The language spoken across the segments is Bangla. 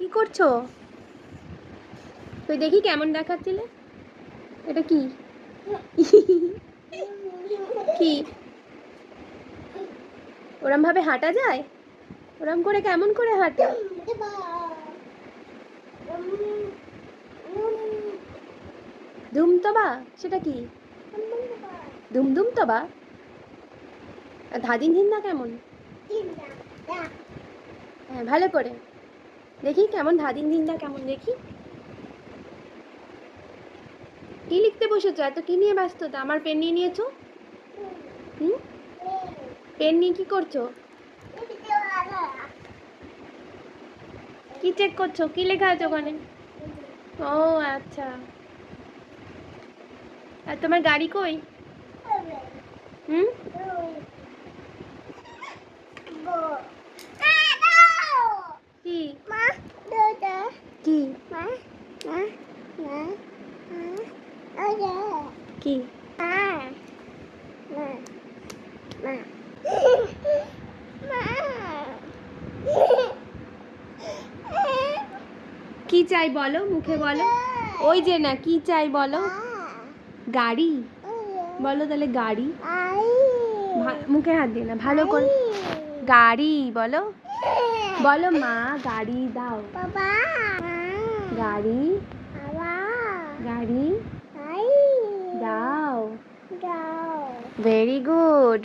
কি করছো? তুই দেখি কেমন দেখাচ্ছিলে। এটা কি? কি ওরম ভাবে হাঁটা যায়? ওরম করে কেমন করে হাঁটে? ধুমতবা? সেটা কি? ধুমধুমতবা? আর ধাদিন ধিন্দা কেমন? হ্যাঁ, ভালো করে দেখি কেমন ধাদিন ধিন্দা কেমন দেখি। কি লিখতে বসেছো? এত কি নিয়ে ব্যস্ততা? আমার পেন নিয়ে নিয়েছো? হুম, পেন নিয়ে কি করছো? কি চেক করছো? কি লেখা আছে ওখানে? ও আচ্ছা। আর তোমার গাড়ি কই? হুম, কি কি কি? কি চাই বলো, মুখে বলো। ওই যে না, কি চাই বলো। গাড়ি বলো তাহলে। গাড়ি মুখে হাত দিয়ে না, ভালো করে। গাড়ি বলো, বলো মা গাড়ি দাও। গাড়ি গাড়ি দাও। Very good.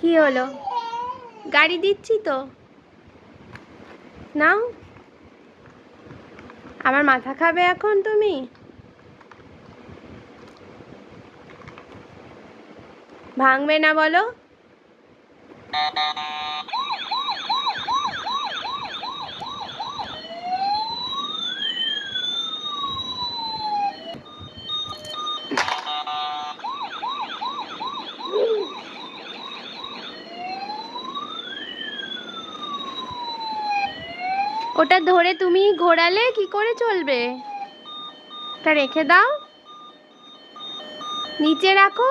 কি হলো? গাড়ি দিচ্ছি তো, নাও। আমার মাথা খাবে এখন তুমি? ভাঙবে না বলো। ওটা ধরে তুমি ঘোরালে কি করে চলবে? ওটা রেখে দাও, নিচে রাখো।